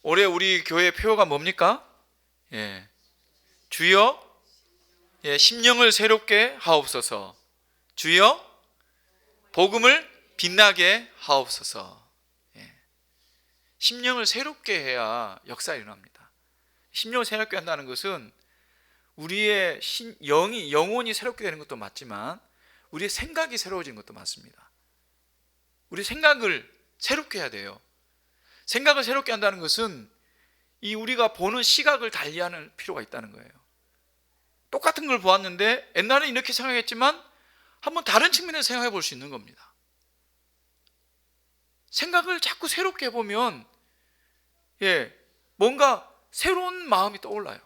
올해 우리 교회 표어가 뭡니까? 주여, 심령을 새롭게 하옵소서. 주여, 복음을 빛나게 하옵소서. 심령을 새롭게 해야 역사가 일어납니다. 심령을 새롭게 한다는 것은 우리의 영혼이 새롭게 되는 것도 맞지만 우리의 생각이 새로워지는 것도 맞습니다. 우리 생각을 새롭게 해야 돼요. 생각을 새롭게 한다는 것은 이 우리가 보는 시각을 달리하는 필요가 있다는 거예요. 똑같은 걸 보았는데 옛날에 이렇게 생각했지만 한번 다른 측면에서 생각해 볼 수 있는 겁니다. 생각을 자꾸 새롭게 해보면 뭔가 새로운 마음이 떠올라요.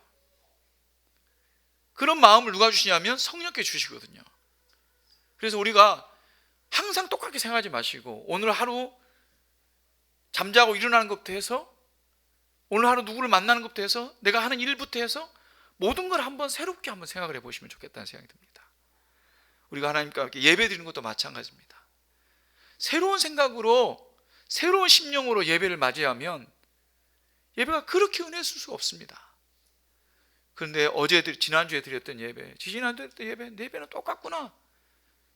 그런 마음을 누가 주시냐면 성령께 주시거든요. 그래서 우리가 항상 똑같게 생각하지 마시고 오늘 하루 잠자고 일어나는 것부터 해서 오늘 하루 누구를 만나는 것부터 해서 내가 하는 일부터 해서 모든 걸 한번 새롭게 한번 생각을 해보시면 좋겠다는 생각이 듭니다. 우리가 하나님과 함께 예배 드리는 것도 마찬가지입니다. 새로운 생각으로 새로운 심령으로 예배를 맞이하면 예배가 그렇게 은혜스러울 수가 없습니다. 그런데 지난주에 드렸던 예배, 지지난주에 드렸던 예배, 내 예배는 똑같구나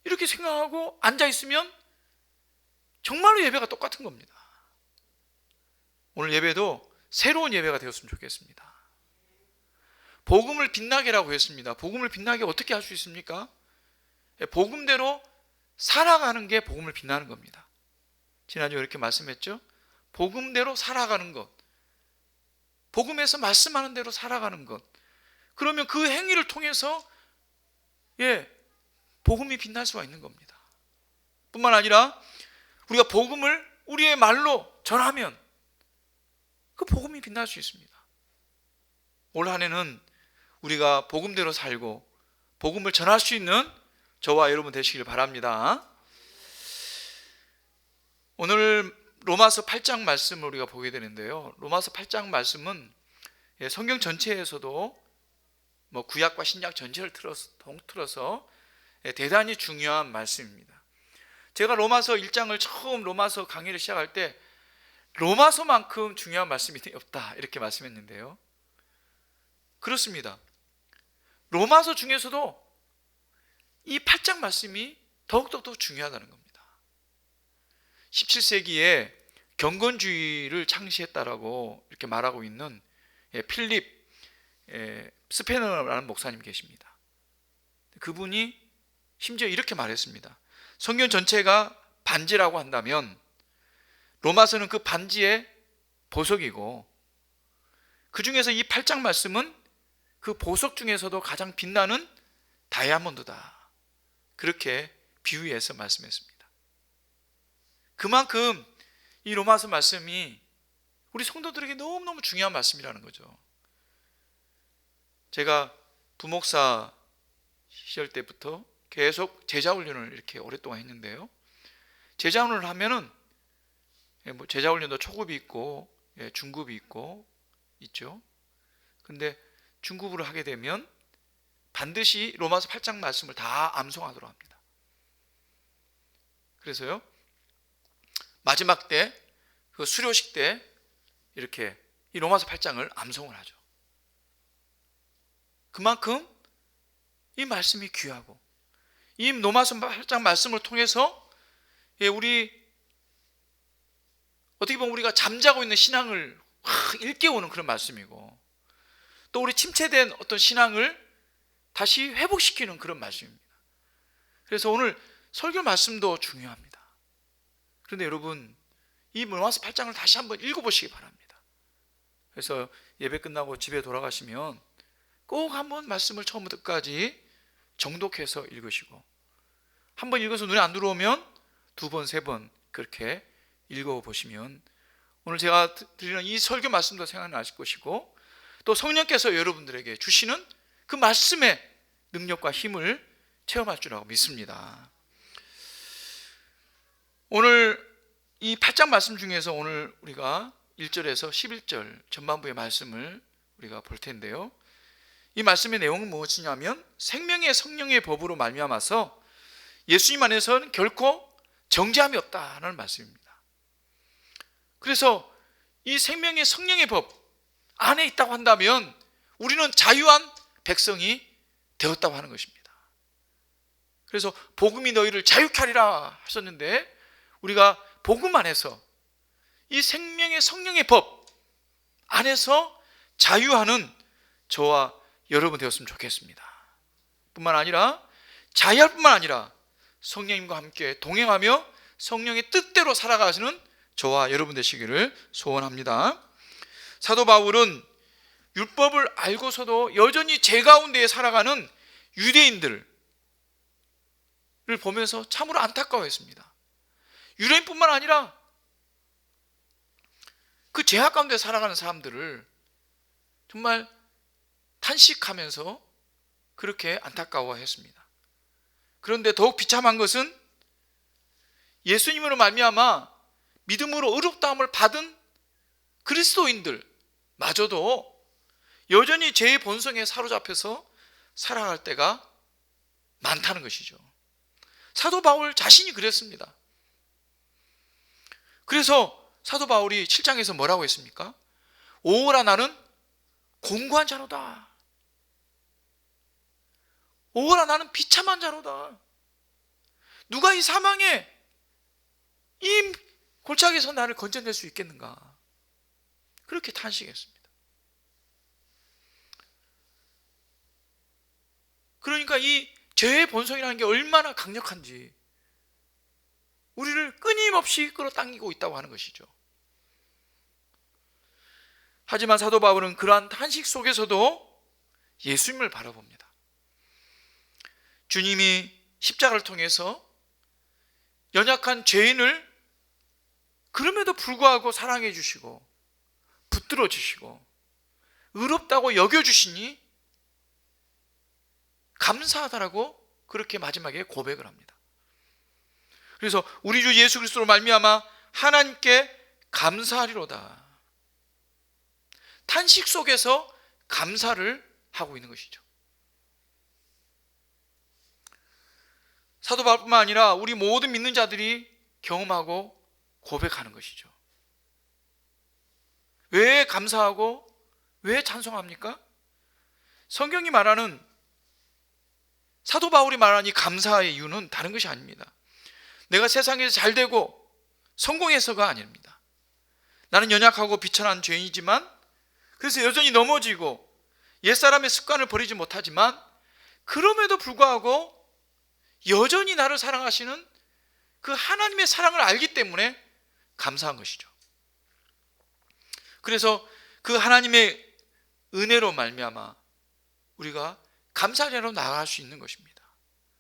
이렇게 생각하고 앉아있으면 정말로 예배가 똑같은 겁니다. 오늘 예배도 새로운 예배가 되었으면 좋겠습니다. 복음을 빛나게라고 했습니다. 복음을 빛나게 어떻게 할 수 있습니까? 복음대로 살아가는 게 복음을 빛나는 겁니다. 지난주에 이렇게 말씀했죠. 복음대로 살아가는 것, 복음에서 말씀하는 대로 살아가는 것, 그러면 그 행위를 통해서 복음이 빛날 수가 있는 겁니다. 뿐만 아니라 우리가 복음을 우리의 말로 전하면 그 복음이 빛날 수 있습니다. 올 한 해는 우리가 복음대로 살고 복음을 전할 수 있는 저와 여러분 되시길 바랍니다. 오늘 로마서 8장 말씀을 우리가 보게 되는데요, 로마서 8장 말씀은 성경 전체에서도 구약과 신약 전체를 통틀어서 대단히 중요한 말씀입니다. 제가 로마서 1장을 처음 로마서 강의를 시작할 때 로마서만큼 중요한 말씀이 없다 이렇게 말씀했는데요, 그렇습니다. 로마서 중에서도 이 8장 말씀이 더욱더 더 중요하다는 겁니다. 17세기에 경건주의를 창시했다라고 이렇게 말하고 있는 필립 스페너라는 목사님 계십니다. 그분이 심지어 이렇게 말했습니다. 성경 전체가 반지라고 한다면 로마서는 그 반지의 보석이고 그 중에서 이 8장 말씀은 그 보석 중에서도 가장 빛나는 다이아몬드다, 그렇게 비유해서 말씀했습니다. 그만큼 이 로마서 말씀이 우리 성도들에게 너무너무 중요한 말씀이라는 거죠. 제가 부목사 시절 때부터 계속 제자훈련을 이렇게 오랫동안 했는데요, 제자훈련을 하면은 제자훈련도 초급이 있고 중급이 있죠. 근데 중급으로 하게 되면 반드시 로마서 8장 말씀을 다 암송하도록 합니다. 그래서요, 마지막 때 그 수료식 때 이렇게 이 로마서 8장을 암송을 하죠. 그만큼 이 말씀이 귀하고 이 로마서 8장 말씀을 통해서 우리 어떻게 보면 우리가 잠자고 있는 신앙을 일깨우는 그런 말씀이고 또 우리 침체된 어떤 신앙을 다시 회복시키는 그런 말씀입니다. 그래서 오늘 설교 말씀도 중요합니다. 그런데 여러분, 이 로마서 8장을 다시 한번 읽어보시기 바랍니다. 그래서 예배 끝나고 집에 돌아가시면 꼭 한번 말씀을 처음부터 끝까지 정독해서 읽으시고, 한번 읽어서 눈에 안 들어오면 두 번, 세 번 그렇게 읽어보시면 오늘 제가 드리는 이 설교 말씀도 생각나실 것이고 또 성령께서 여러분들에게 주시는 그 말씀의 능력과 힘을 체험할 줄 알고 믿습니다. 오늘 이 8장 말씀 중에서 오늘 우리가 1절에서 11절 전반부의 말씀을 우리가 볼 텐데요, 이 말씀의 내용은 무엇이냐면 생명의 성령의 법으로 말미암아서 예수님 안에서는 결코 정죄함이 없다는 말씀입니다. 그래서 이 생명의 성령의 법 안에 있다고 한다면 우리는 자유한 백성이 되었다고 하는 것입니다. 그래서 복음이 너희를 자유케 하리라 하셨는데, 우리가 복음 안에서 이 생명의 성령의 법 안에서 자유하는 저와 여러분 되었으면 좋겠습니다. 뿐만 아니라 자유할 뿐만 아니라 성령님과 함께 동행하며 성령의 뜻대로 살아가시는 저와 여러분 되시기를 소원합니다. 사도 바울은 율법을 알고서도 여전히 죄 가운데 살아가는 유대인들을 보면서 참으로 안타까워했습니다. 유대인뿐만 아니라 그 죄악 가운데 살아가는 사람들을 정말 탄식하면서 그렇게 안타까워했습니다. 그런데 더욱 비참한 것은 예수님으로 말미암아 믿음으로 의롭다함을 받은 그리스도인들 마저도 여전히 죄의 본성에 사로잡혀서 살아갈 때가 많다는 것이죠. 사도 바울 자신이 그랬습니다. 그래서 사도 바울이 7장에서 뭐라고 했습니까? 오호라 나는 공고한 자로다. 오호라 나는 비참한 자로다. 누가 이 사망의 이 골짜기에서 나를 건져낼 수 있겠는가? 그렇게 탄식했습니다. 그러니까 이 죄의 본성이라는 게 얼마나 강력한지 우리를 끊임없이 끌어당기고 있다고 하는 것이죠. 하지만 사도 바울은 그러한 탄식 속에서도 예수님을 바라봅니다. 주님이 십자가를 통해서 연약한 죄인을 그럼에도 불구하고 사랑해 주시고 붙들어 주시고 의롭다고 여겨주시니 감사하다라고 그렇게 마지막에 고백을 합니다. 그래서 우리 주 예수 그리스도로 말미암아 하나님께 감사하리로다. 탄식 속에서 감사를 하고 있는 것이죠. 사도 바울뿐만 아니라 우리 모든 믿는 자들이 경험하고 고백하는 것이죠. 왜 감사하고 왜 찬송합니까? 성경이 말하는, 사도 바울이 말하는 이 감사의 이유는 다른 것이 아닙니다. 내가 세상에서 잘되고 성공해서가 아닙니다. 나는 연약하고 비천한 죄인이지만, 그래서 여전히 넘어지고 옛사람의 습관을 버리지 못하지만, 그럼에도 불구하고 여전히 나를 사랑하시는 그 하나님의 사랑을 알기 때문에 감사한 것이죠. 그래서 그 하나님의 은혜로 말미암아 우리가 감사제로 나아갈 수 있는 것입니다.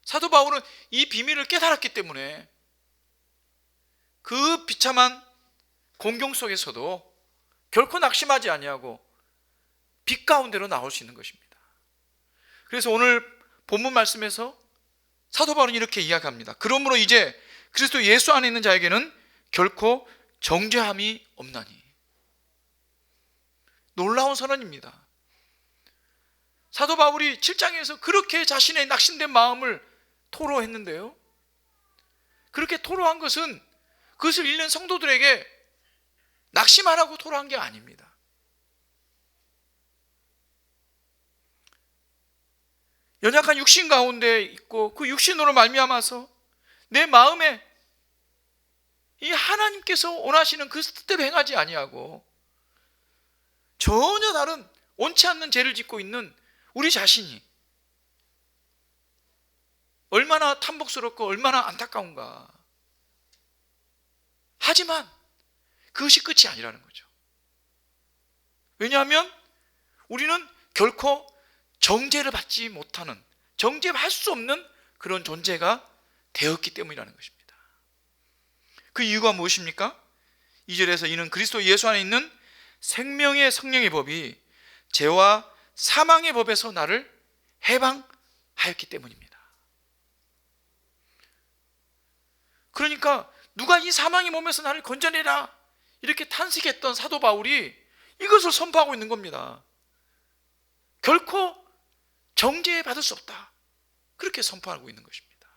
사도 바울은 이 비밀을 깨달았기 때문에 그 비참한 공경 속에서도 결코 낙심하지 아니하고 빛 가운데로 나올 수 있는 것입니다. 그래서 오늘 본문 말씀에서 사도 바울은 이렇게 이야기합니다. 그러므로 이제 그리스도 예수 안에 있는 자에게는 결코 정죄함이 없나니. 놀라운 선언입니다. 사도 바울이 7장에서 그렇게 자신의 낙심된 마음을 토로했는데요, 그렇게 토로한 것은 그것을 읽는 성도들에게 낙심하라고 토로한 게 아닙니다. 연약한 육신 가운데 있고 그 육신으로 말미암아서 내 마음에 이 하나님께서 원하시는 그 뜻대로 행하지 아니하고 전혀 다른 옳지 않는 죄를 짓고 있는 우리 자신이 얼마나 탐복스럽고 얼마나 안타까운가. 하지만 그것이 끝이 아니라는 거죠. 왜냐하면 우리는 결코 정죄를 받지 못하는, 정죄할 수 없는 그런 존재가 되었기 때문이라는 것입니다. 그 이유가 무엇입니까? 2절에서 이는 그리스도 예수 안에 있는 생명의 성령의 법이 죄와 사망의 법에서 나를 해방하였기 때문입니다. 그러니까 누가 이 사망의 몸에서 나를 건져내라 이렇게 탄식했던 사도 바울이 이것을 선포하고 있는 겁니다. 결코 정죄 받을 수 없다, 그렇게 선포하고 있는 것입니다.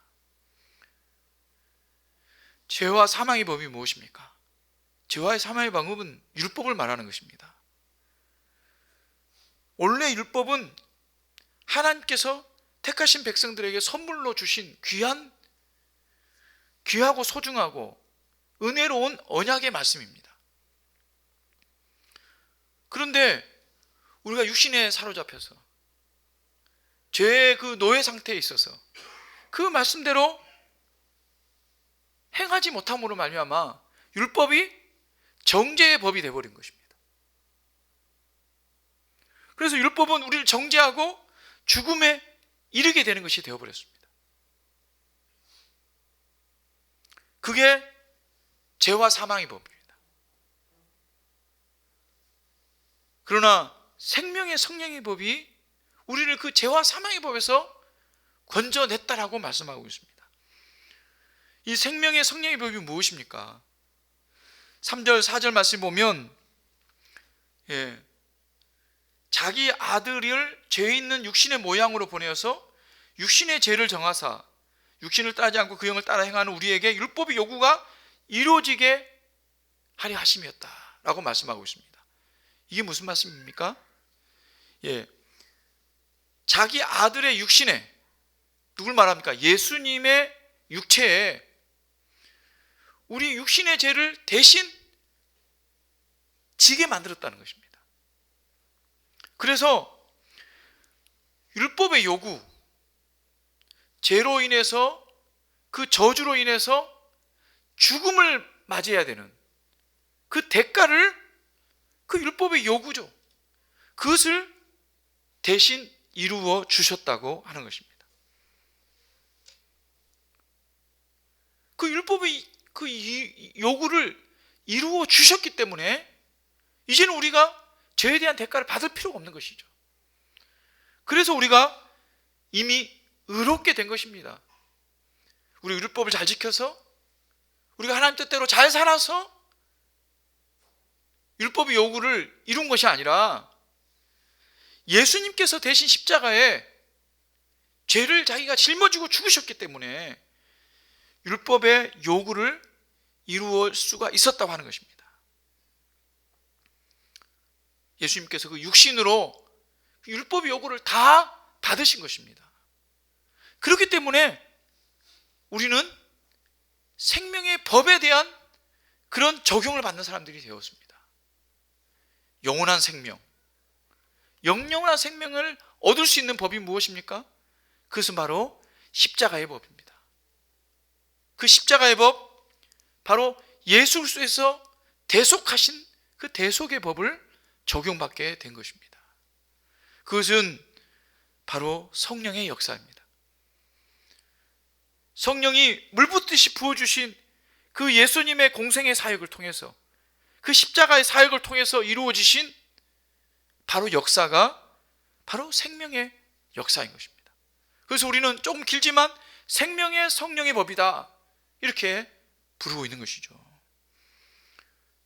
죄와 사망의 법이 무엇입니까? 죄와의 사망의 방법은 율법을 말하는 것입니다. 원래 율법은 하나님께서 택하신 백성들에게 선물로 주신 귀하고 소중하고 은혜로운 언약의 말씀입니다. 그런데 우리가 육신에 사로잡혀서 죄의 그 노예 상태에 있어서 그 말씀대로 행하지 못함으로 말미암아 율법이 정죄의 법이 되어버린 것입니다. 그래서 율법은 우리를 정죄하고 죽음에 이르게 되는 것이 되어버렸습니다. 그게 죄와 사망의 법입니다. 그러나 생명의 성령의 법이 우리를 그 죄와 사망의 법에서 건져냈다라고 말씀하고 있습니다. 이 생명의 성령의 법이 무엇입니까? 3절 4절 말씀 보면 자기 아들을 죄 있는 육신의 모양으로 보내어서 육신의 죄를 정하사 육신을 따르지 않고 그 영을 따라 행하는 우리에게 율법의 요구가 이루어지게 하려 하심이었다라고 말씀하고 있습니다. 이게 무슨 말씀입니까? 자기 아들의 육신에, 누굴 말합니까? 예수님의 육체에 우리 육신의 죄를 대신 지게 만들었다는 것입니다. 그래서 율법의 요구, 죄로 인해서 그 저주로 인해서 죽음을 맞이해야 되는 그 대가를 그 율법의 요구죠. 그것을 대신 이루어 주셨다고 하는 것입니다. 그 율법의 그 요구를 이루어 주셨기 때문에 이제는 우리가 죄에 대한 대가를 받을 필요가 없는 것이죠. 그래서 우리가 이미 의롭게 된 것입니다. 우리 율법을 잘 지켜서 우리가 하나님 뜻대로 잘 살아서 율법의 요구를 이룬 것이 아니라 예수님께서 대신 십자가에 죄를 자기가 짊어지고 죽으셨기 때문에 율법의 요구를 이루어 수가 있었다고 하는 것입니다. 예수님께서 그 육신으로 율법의 요구를 다 받으신 것입니다. 그렇기 때문에 우리는 생명의 법에 대한 그런 적용을 받는 사람들이 되었습니다. 영원한 생명, 영영한 생명을 얻을 수 있는 법이 무엇입니까? 그것은 바로 십자가의 법입니다. 그 십자가의 법, 바로 예수 그리스도에서 대속하신 그 대속의 법을 적용받게 된 것입니다. 그것은 바로 성령의 역사입니다. 성령이 물붓듯이 부어주신 그 예수님의 공생의 사역을 통해서, 그 십자가의 사역을 통해서 이루어지신 바로 역사가 바로 생명의 역사인 것입니다. 그래서 우리는 조금 길지만 생명의 성령의 법이다, 이렇게 부르고 있는 것이죠.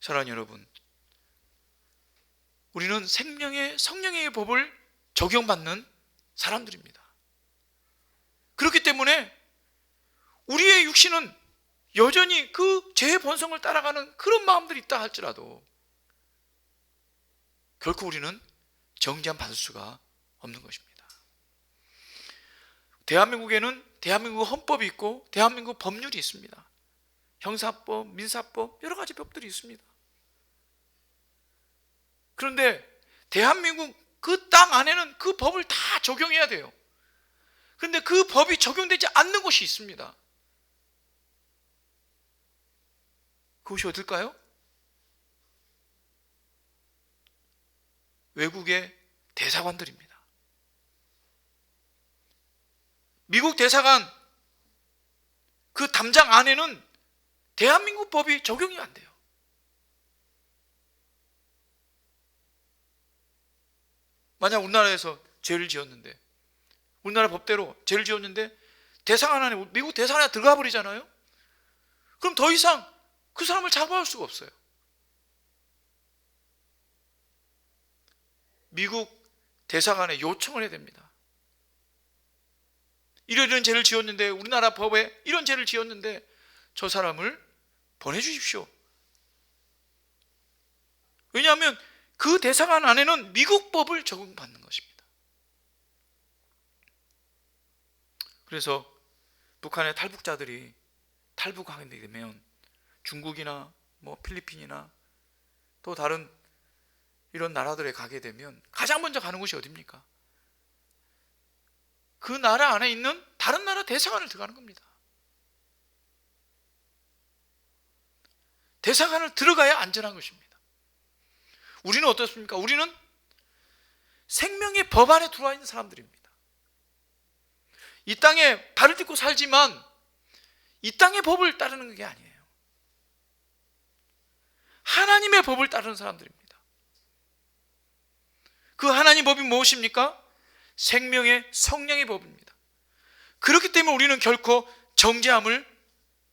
사랑하는 여러분, 우리는 생명의 성령의 법을 적용받는 사람들입니다. 그렇기 때문에 우리의 육신은 여전히 그 죄의 본성을 따라가는 그런 마음들이 있다 할지라도 결코 우리는 정죄함 받을 수가 없는 것입니다. 대한민국에는 대한민국 헌법이 있고 대한민국 법률이 있습니다. 형사법, 민사법, 여러 가지 법들이 있습니다. 그런데 대한민국 그 땅 안에는 그 법을 다 적용해야 돼요. 그런데 그 법이 적용되지 않는 곳이 있습니다. 그것이 어딜까요? 외국의 대사관들입니다. 미국 대사관 그 담장 안에는 대한민국 법이 적용이 안 돼요. 만약 우리나라에서 죄를 지었는데, 우리나라 법대로 죄를 지었는데 대사관 안에, 미국 대사관 안에 들어가 버리잖아요. 그럼 더 이상 그 사람을 잡아올 수가 없어요. 미국 대사관에 요청을 해야 됩니다. 이런 죄를 지었는데, 우리나라 법에 이런 죄를 지었는데 저 사람을 보내주십시오. 왜냐하면 그 대사관 안에는 미국 법을 적용받는 것입니다. 그래서 북한의 탈북자들이 탈북하게 되면 중국이나 필리핀이나 또 다른 이런 나라들에 가게 되면 가장 먼저 가는 곳이 어디입니까? 그 나라 안에 있는 다른 나라 대사관을 들어가는 겁니다. 대사관을 들어가야 안전한 것입니다. 우리는 어떻습니까? 우리는 생명의 법 안에 들어와 있는 사람들입니다. 이 땅에 발을 딛고 살지만 이 땅의 법을 따르는 게 아니에요. 하나님의 법을 따르는 사람들입니다. 그 하나님 법이 무엇입니까? 생명의 성령의 법입니다. 그렇기 때문에 우리는 결코 정죄함을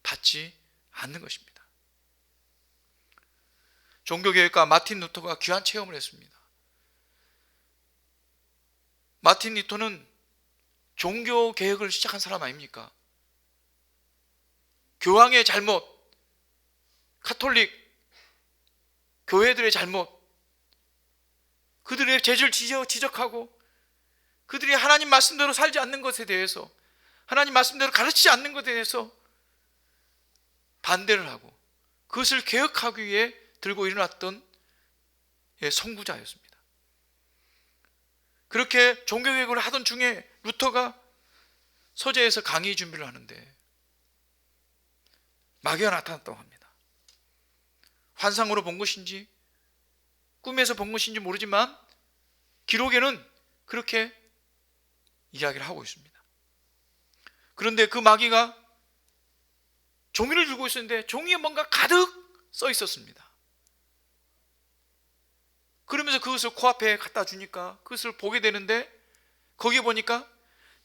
받지 않는 것입니다. 종교개혁가 마틴 루터가 귀한 체험을 했습니다. 마틴 루터는 종교개혁을 시작한 사람 아닙니까? 교황의 잘못, 카톨릭 교회들의 잘못, 그들의 죄를 지적하고 그들이 하나님 말씀대로 살지 않는 것에 대해서, 하나님 말씀대로 가르치지 않는 것에 대해서 반대를 하고 그것을 개혁하기 위해 들고 일어났던 선구자였습니다. 그렇게 종교개혁을 하던 중에 루터가 서재에서 강의 준비를 하는데 마귀가 나타났다고 합니다. 환상으로 본 것인지 꿈에서 본 것인지 모르지만 기록에는 그렇게 이야기를 하고 있습니다. 그런데 그 마귀가 종이를 들고 있었는데 종이에 뭔가 가득 써 있었습니다. 그러면서 그것을 코앞에 갖다 주니까 그것을 보게 되는데 거기에 보니까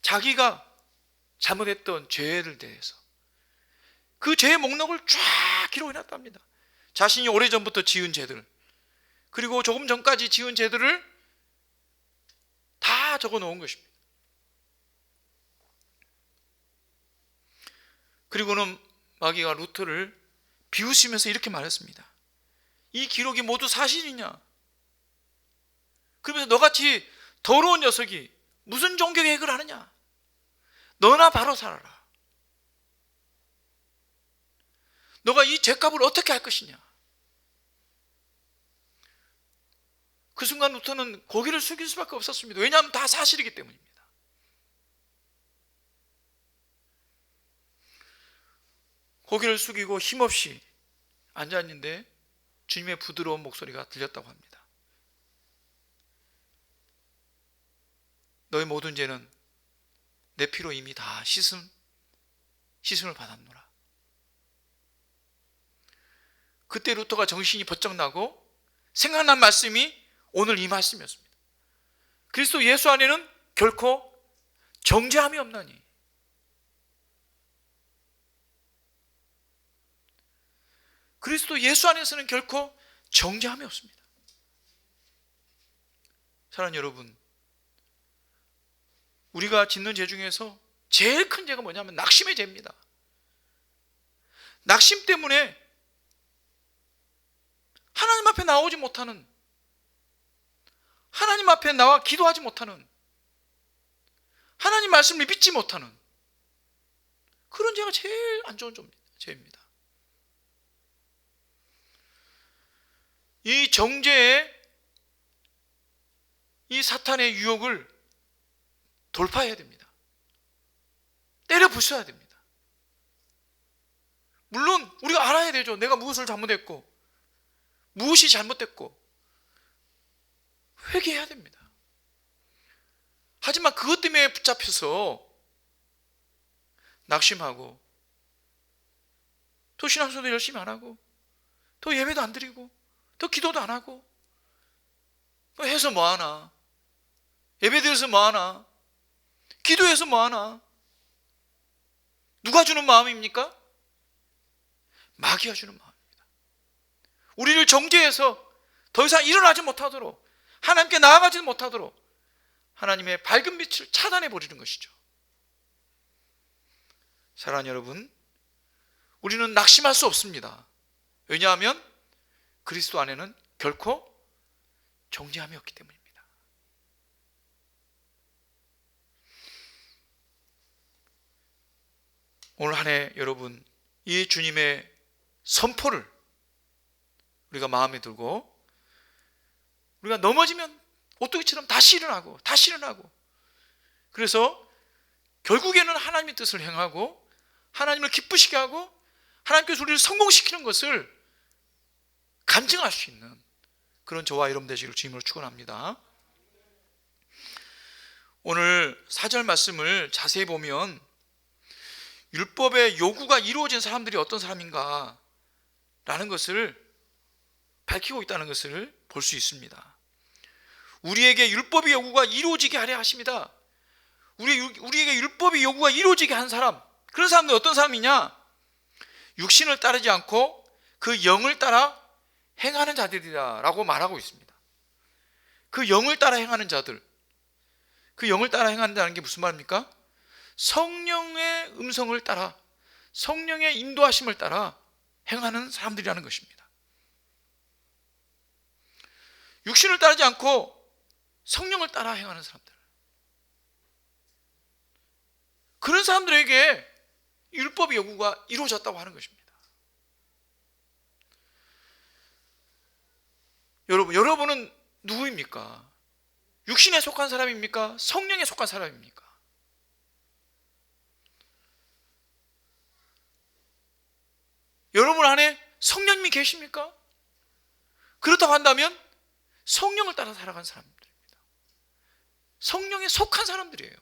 자기가 잘못했던 죄를 대해서 그 죄의 목록을 쫙 기록해 놨답니다. 자신이 오래전부터 지은 죄들, 그리고 조금 전까지 지은 죄들을 다 적어 놓은 것입니다. 그리고는 마귀가 루터를 비웃으면서 이렇게 말했습니다. 이 기록이 모두 사실이냐? 그러면서 너같이 더러운 녀석이 무슨 종교개혁을 하느냐? 너나 바로 살아라. 너가 이 죄값을 어떻게 할 것이냐? 그 순간 루터는 고개를 숙일 수밖에 없었습니다. 왜냐하면 다 사실이기 때문입니다. 고개를 숙이고 힘없이 앉아있는데 주님의 부드러운 목소리가 들렸다고 합니다. 너의 모든 죄는 내 피로 이미 다 씻음을 받았노라. 그때 루터가 정신이 번쩍 나고 생각난 말씀이 오늘 이 말씀이었습니다. 그리스도 예수 안에는 결코 정죄함이 없나니. 그리스도 예수 안에서는 결코 정죄함이 없습니다. 사랑하는 여러분, 우리가 짓는 죄 중에서 제일 큰 죄가 뭐냐면 낙심의 죄입니다. 낙심 때문에 하나님 앞에 나오지 못하는, 하나님 앞에 나와 기도하지 못하는, 하나님 말씀을 믿지 못하는 그런 죄가 제일 안 좋은 죄입니다. 이 정죄의, 이 사탄의 유혹을 돌파해야 됩니다. 때려 부숴야 됩니다. 물론 우리가 알아야 되죠. 내가 무엇을 잘못했고 무엇이 잘못됐고 회개해야 됩니다. 하지만 그것 때문에 붙잡혀서 낙심하고 또 신앙생활도 열심히 안 하고 또 예배도 안 드리고 또 기도도 안 하고 해서 뭐하나, 예배드려서 뭐하나, 기도해서 뭐하나. 누가 주는 마음입니까? 마귀가 주는 마음입니다. 우리를 정죄해서 더 이상 일어나지 못하도록, 하나님께 나아가지 못하도록 하나님의 밝은 빛을 차단해 버리는 것이죠. 사랑하는 여러분, 우리는 낙심할 수 없습니다. 왜냐하면 그리스도 안에는 결코 정죄함이 없기 때문입니다. 오늘 한 해 여러분, 이 주님의 선포를 우리가 마음에 들고, 우리가 넘어지면 오뚜기처럼 다시 일어나고 다시 일어나고, 그래서 결국에는 하나님의 뜻을 행하고 하나님을 기쁘시게 하고 하나님께서 우리를 성공시키는 것을 간증할 수 있는 그런 저와 여러분 되시기를 주님으로 축원합니다. 오늘 4절 말씀을 자세히 보면 율법의 요구가 이루어진 사람들이 어떤 사람인가 라는 것을 밝히고 있다는 것을 볼 수 있습니다. 우리에게 율법의 요구가 이루어지게 하려 하십니다. 우리에게 율법의 요구가 이루어지게 한 사람, 그런 사람들은 어떤 사람이냐? 육신을 따르지 않고 그 영을 따라 행하는 자들이다 라고 말하고 있습니다. 그 영을 따라 행하는 자들, 그 영을 따라 행한다는 게 무슨 말입니까? 성령의 음성을 따라, 성령의 인도하심을 따라 행하는 사람들이라는 것입니다. 육신을 따르지 않고 성령을 따라 행하는 사람들, 그런 사람들에게 율법의 요구가 이루어졌다고 하는 것입니다. 여러분은 누구입니까? 육신에 속한 사람입니까? 성령에 속한 사람입니까? 여러분 안에 성령님이 계십니까? 그렇다고 한다면 성령을 따라 살아간 사람들입니다. 성령에 속한 사람들이에요.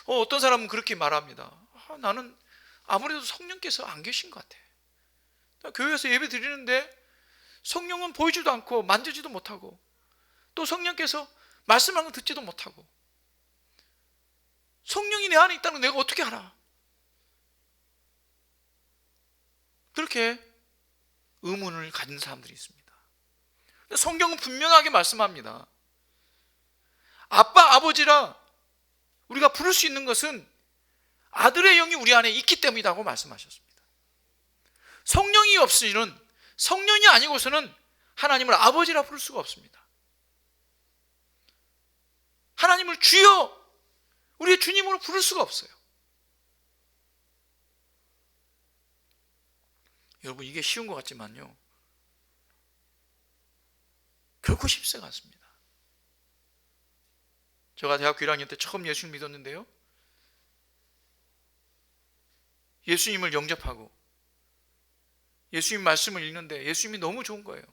어떤 사람은 그렇게 말합니다. 나는 아무래도 성령께서 안 계신 것 같아. 나 교회에서 예배 드리는데 성령은 보이지도 않고 만지지도 못하고, 또 성령께서 말씀하는 거 듣지도 못하고, 성령이 내 안에 있다는 걸 내가 어떻게 알아? 그렇게 의문을 가진 사람들이 있습니다. 성경은 분명하게 말씀합니다. 아빠, 아버지라 우리가 부를 수 있는 것은 아들의 영이 우리 안에 있기 때문이라고 말씀하셨습니다. 성령이 없으면, 성령이 아니고서는 하나님을 아버지라 부를 수가 없습니다. 하나님을 주여, 우리의 주님으로 부를 수가 없어요. 여러분, 이게 쉬운 것 같지만요, 결코 쉽지가 않습니다. 제가 대학교 1학년 때 처음 예수님 믿었는데요, 예수님을 영접하고 예수님 말씀을 읽는데 예수님이 너무 좋은 거예요.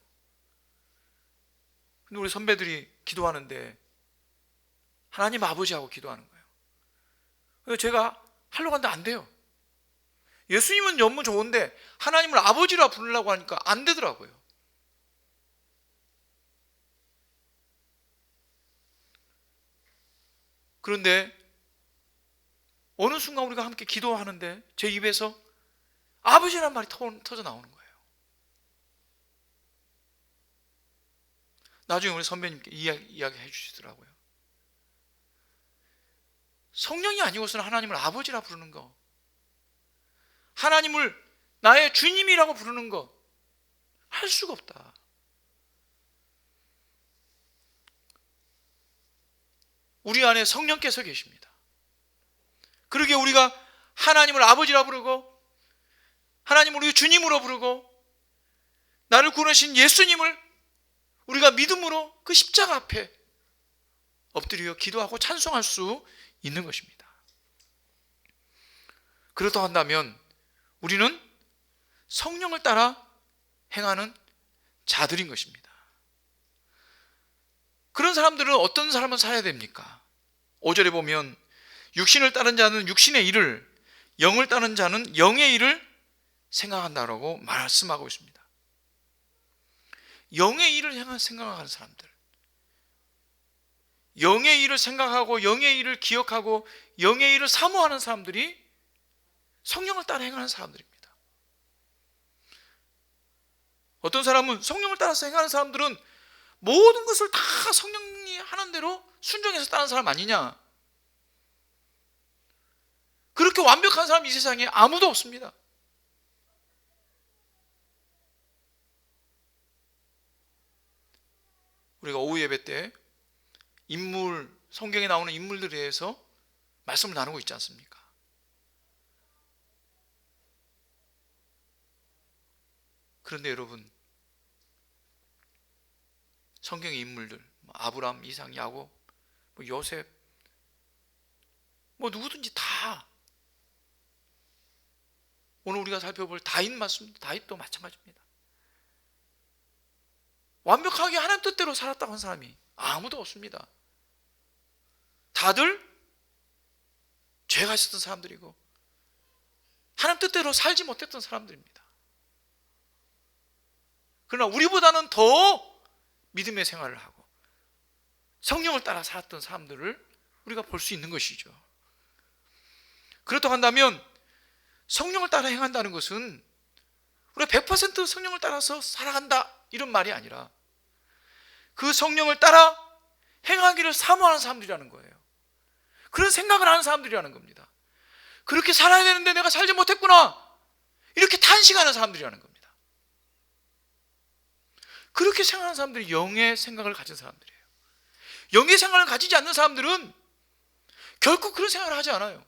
근데 우리 선배들이 기도하는데 하나님 아버지하고 기도하는 거예요. 그래서 제가 하려고 하는데 안 돼요. 예수님은 너무 좋은데 하나님을 아버지라 부르려고 하니까 안 되더라고요. 그런데 어느 순간 우리가 함께 기도하는데 제 입에서 아버지라는 말이 터져 나오는 거예요. 나중에 우리 선배님께 이야기해 주시더라고요. 성령이 아니고서는 하나님을 아버지라 부르는 거, 하나님을 나의 주님이라고 부르는 거 할 수가 없다. 우리 안에 성령께서 계십니다. 그러기에 우리가 하나님을 아버지라 부르고 하나님을 우리 주님으로 부르고 나를 구원하신 예수님을 우리가 믿음으로 그 십자가 앞에 엎드려 기도하고 찬송할 수 있는 것입니다. 그렇다고 한다면 우리는 성령을 따라 행하는 자들인 것입니다. 그런 사람들은 어떤 삶을 살아야 됩니까? 5절에 보면 육신을 따른 자는 육신의 일을, 영을 따른 자는 영의 일을 생각한다라고 말씀하고 있습니다. 영의 일을 생각하는 사람들, 영의 일을 생각하고 영의 일을 기억하고 영의 일을 사모하는 사람들이 성령을 따라 행하는 사람들입니다. 어떤 사람은 성령을 따라서 행하는 사람들은 모든 것을 다 성령이 하는 대로 순종해서 따르는 사람 아니냐? 그렇게 완벽한 사람 이 세상에 아무도 없습니다. 우리가 오후 예배 때 성경에 나오는 인물들에 대해서 말씀을 나누고 있지 않습니까? 그런데 여러분, 성경의 인물들, 아브라함, 이삭, 야곱, 요셉, 누구든지 다, 오늘 우리가 살펴볼 다윗 말씀, 다윗도 마찬가지입니다. 완벽하게 하나님 뜻대로 살았다고 한 사람이 아무도 없습니다. 다들 죄가 있었던 사람들이고 하나님 뜻대로 살지 못했던 사람들입니다. 그러나 우리보다는 더 믿음의 생활을 하고 성령을 따라 살았던 사람들을 우리가 볼 수 있는 것이죠. 그렇다고 한다면 성령을 따라 행한다는 것은 우리가 100% 성령을 따라서 살아간다 이런 말이 아니라 그 성령을 따라 행하기를 사모하는 사람들이라는 거예요. 그런 생각을 하는 사람들이라는 겁니다. 그렇게 살아야 되는데 내가 살지 못했구나 이렇게 탄식하는 사람들이라는 겁니다. 그렇게 생각하는 사람들이 영의 생각을 가진 사람들이에요. 영의 생각을 가지지 않는 사람들은 결코 그런 생각을 하지 않아요.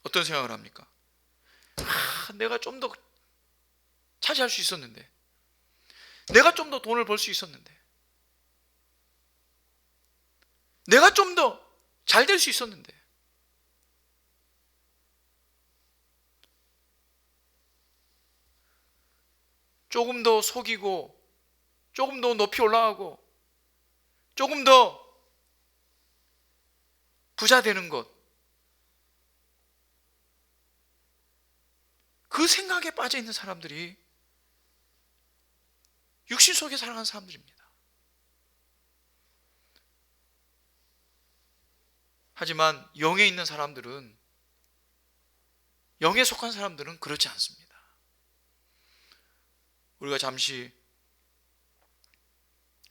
어떤 생각을 합니까? 내가 좀 더 차지할 수 있었는데, 내가 좀 더 돈을 벌 수 있었는데, 내가 좀 더 잘 될 수 있었는데, 조금 더 속이고 조금 더 높이 올라가고 조금 더 부자 되는 것, 그 생각에 빠져 있는 사람들이 육신 속에 살아가는 사람들입니다. 하지만 영에 있는 사람들은, 영에 속한 사람들은 그렇지 않습니다. 우리가 잠시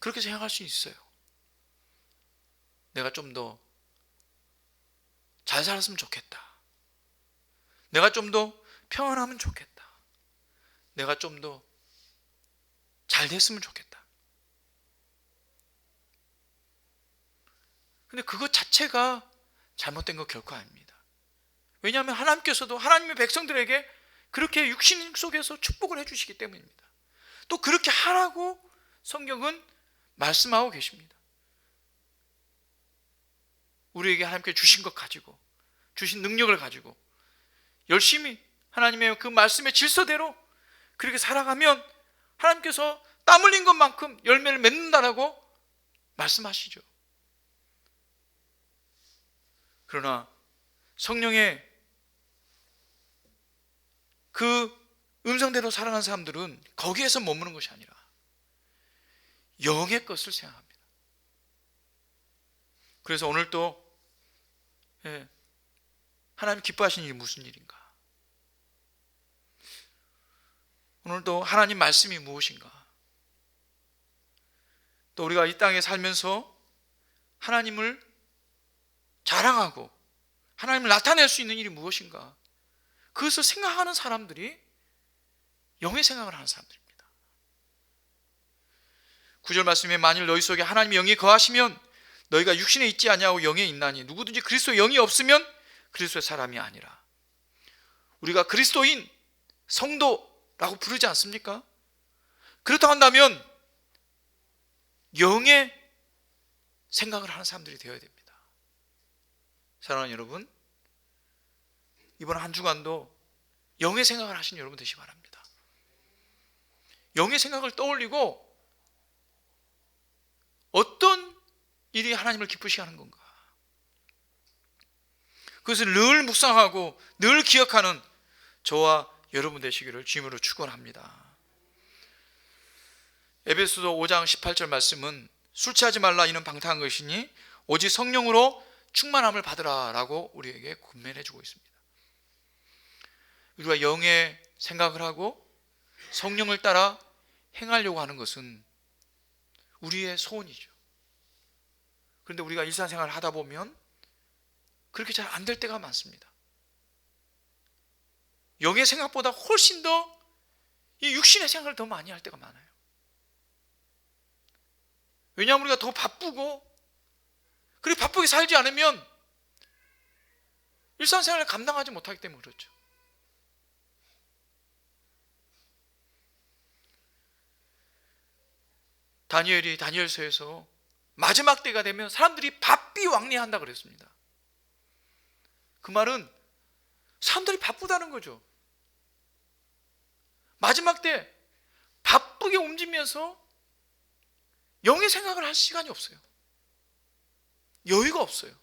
그렇게 생각할 수 있어요. 내가 좀 더 잘 살았으면 좋겠다. 내가 좀 더 평안하면 좋겠다. 내가 좀 더 잘 됐으면 좋겠다. 근데 그것 자체가 잘못된 거 결코 아닙니다. 왜냐하면 하나님께서도 하나님의 백성들에게 그렇게 육신 속에서 축복을 해주시기 때문입니다. 또 그렇게 하라고 성경은 말씀하고 계십니다. 우리에게 하나님께 주신 것 가지고, 주신 능력을 가지고 열심히 하나님의 그 말씀의 질서대로 그렇게 살아가면 하나님께서 땀 흘린 것만큼 열매를 맺는다라고 말씀하시죠. 그러나 성령의 그 음성대로 살아가는 사람들은 거기에서 머무는 것이 아니라 영의 것을 생각합니다. 그래서 오늘 또 하나님 기뻐하시는 일이 무슨 일인가? 오늘도 하나님 말씀이 무엇인가? 또 우리가 이 땅에 살면서 하나님을 자랑하고 하나님을 나타낼 수 있는 일이 무엇인가? 그것을 생각하는 사람들이 영의 생각을 하는 사람들입니다. 9절 말씀에 만일 너희 속에 하나님의 영이 거하시면 너희가 육신에 있지 아니하고 영에 있나니 누구든지 그리스도의 영이 없으면 그리스도의 사람이 아니라. 우리가 그리스도인, 성도라고 부르지 않습니까? 그렇다고 한다면 영의 생각을 하는 사람들이 되어야 됩니다. 사랑하는 여러분, 이번 한 주간도 영의 생각을 하시는 여러분 되시기 바랍니다. 영의 생각을 떠올리고 어떤 일이 하나님을 기쁘시게 하는 건가? 그것을 늘 묵상하고 늘 기억하는 저와 여러분 되시기를 주님으로 축원합니다. 에베소서 5장 18절 말씀은 술 취하지 말라 이는 방탕한 것이니 오직 성령으로 충만함을 받으라 라고 우리에게 권면해 주고 있습니다. 우리가 영의 생각을 하고 성령을 따라 행하려고 하는 것은 우리의 소원이죠. 그런데 우리가 일상생활을 하다 보면 그렇게 잘 안 될 때가 많습니다. 영의 생각보다 훨씬 더 이 육신의 생각을 더 많이 할 때가 많아요. 왜냐하면 우리가 더 바쁘고, 그리고 바쁘게 살지 않으면 일상생활을 감당하지 못하기 때문에 그렇죠. 다니엘이 다니엘서에서 마지막 때가 되면 사람들이 바삐왕래한다 그랬습니다. 그 말은 사람들이 바쁘다는 거죠. 마지막 때 바쁘게 움직이면서 영의 생각을 할 시간이 없어요. 여유가 없어요.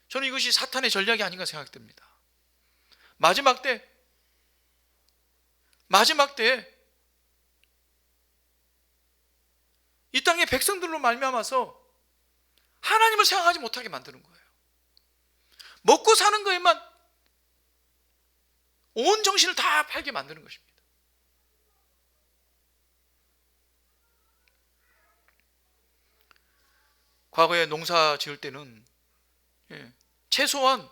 저는 이것이 사탄의 전략이 아닌가 생각됩니다. 마지막 때 이 땅의 백성들로 말미암아서 하나님을 생각하지 못하게 만드는 거예요. 먹고 사는 거에만 온 정신을 다 팔게 만드는 것입니다. 과거에 농사 지을 때는 최소한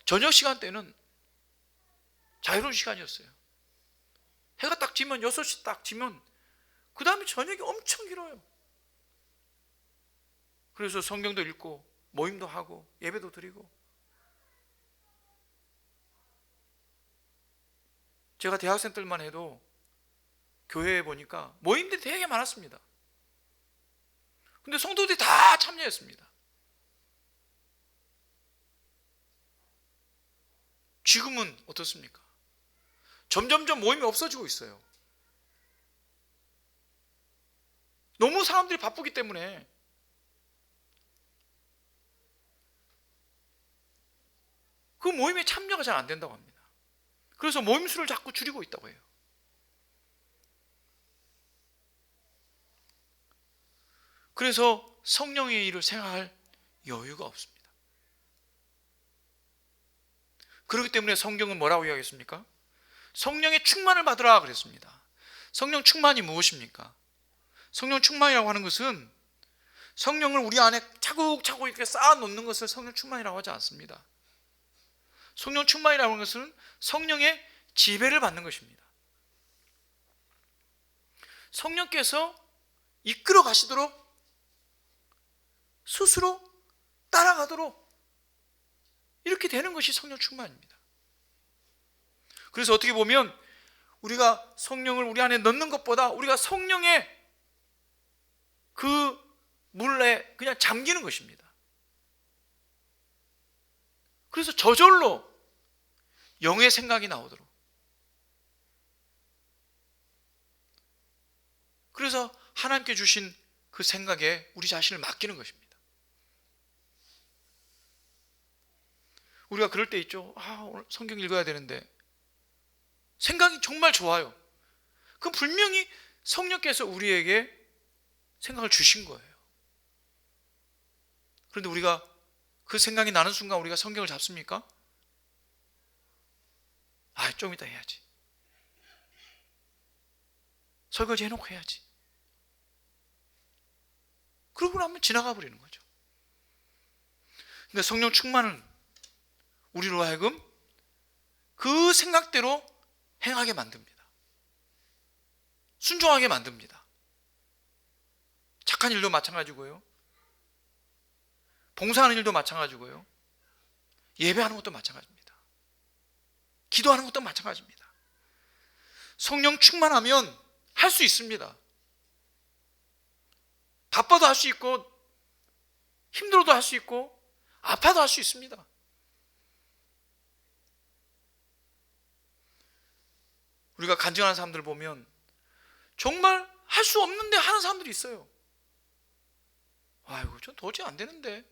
저녁 시간 때는 자유로운 시간이었어요. 해가 딱 지면 6시 딱 지면 그 다음에 저녁이 엄청 길어요. 그래서 성경도 읽고 모임도 하고 예배도 드리고. 제가 대학생 때만 해도 교회에 보니까 모임들이 되게 많았습니다. 근데 성도들이 다 참여했습니다. 지금은 어떻습니까? 점점점 모임이 없어지고 있어요. 너무 사람들이 바쁘기 때문에 그 모임에 참여가 잘 안 된다고 합니다. 그래서 모임 수를 자꾸 줄이고 있다고 해요. 그래서 성령의 일을 생각할 여유가 없습니다. 그렇기 때문에 성경은 뭐라고 이야기했습니까? 성령의 충만을 받으라 그랬습니다. 성령 충만이 무엇입니까? 성령 충만이라고 하는 것은 성령을 우리 안에 차곡차곡 이렇게 쌓아 놓는 것을 성령 충만이라고 하지 않습니다. 성령 충만이라고 하는 것은 성령의 지배를 받는 것입니다. 성령께서 이끌어 가시도록 스스로 따라가도록 이렇게 되는 것이 성령 충만입니다. 그래서 어떻게 보면 우리가 성령을 우리 안에 넣는 것보다 우리가 성령의 그 물에 그냥 잠기는 것입니다. 그래서 저절로 영의 생각이 나오도록, 그래서 하나님께 주신 그 생각에 우리 자신을 맡기는 것입니다. 우리가 그럴 때 있죠. 오늘 성경 읽어야 되는데 생각이 정말 좋아요. 그럼 분명히 성령께서 우리에게 생각을 주신 거예요. 그런데 우리가 그 생각이 나는 순간 우리가 성경을 잡습니까? 좀 이따 해야지. 설거지 해놓고 해야지. 그러고 나면 지나가 버리는 거죠. 근데 성령 충만은 우리로 하여금 그 생각대로 행하게 만듭니다. 순종하게 만듭니다. 착한 일도 마찬가지고요. 봉사하는 일도 마찬가지고요. 예배하는 것도 마찬가지입니다. 기도하는 것도 마찬가지입니다. 성령 충만하면 할 수 있습니다. 바빠도 할 수 있고 힘들어도 할 수 있고 아파도 할 수 있습니다. 우리가 간증하는 사람들을 보면 정말 할 수 없는데 하는 사람들이 있어요. 전 도저히 안 되는데.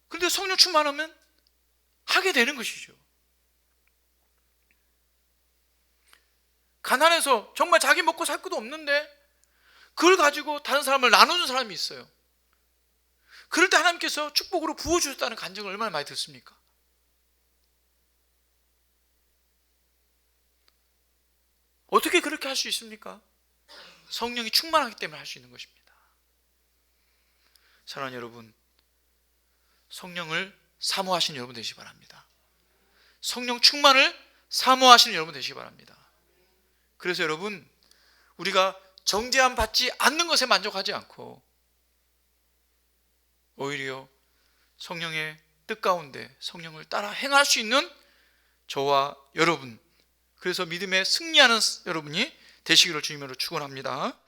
그런데 성령 충만하면 하게 되는 것이죠. 가난해서 정말 자기 먹고 살 것도 없는데 그걸 가지고 다른 사람을 나누는 사람이 있어요. 그럴 때 하나님께서 축복으로 부어주셨다는 간증을 얼마나 많이 듣습니까? 어떻게 그렇게 할 수 있습니까? 성령이 충만하기 때문에 할 수 있는 것입니다. 사랑하는 여러분, 성령을 사모하시는 여러분 되시기 바랍니다. 성령 충만을 사모하시는 여러분 되시기 바랍니다. 그래서 여러분, 우리가 정죄함 받지 않는 것에 만족하지 않고 오히려 성령의 뜻 가운데 성령을 따라 행할 수 있는 저와 여러분, 그래서 믿음에 승리하는 여러분이 되시기를 주님으로 축원합니다.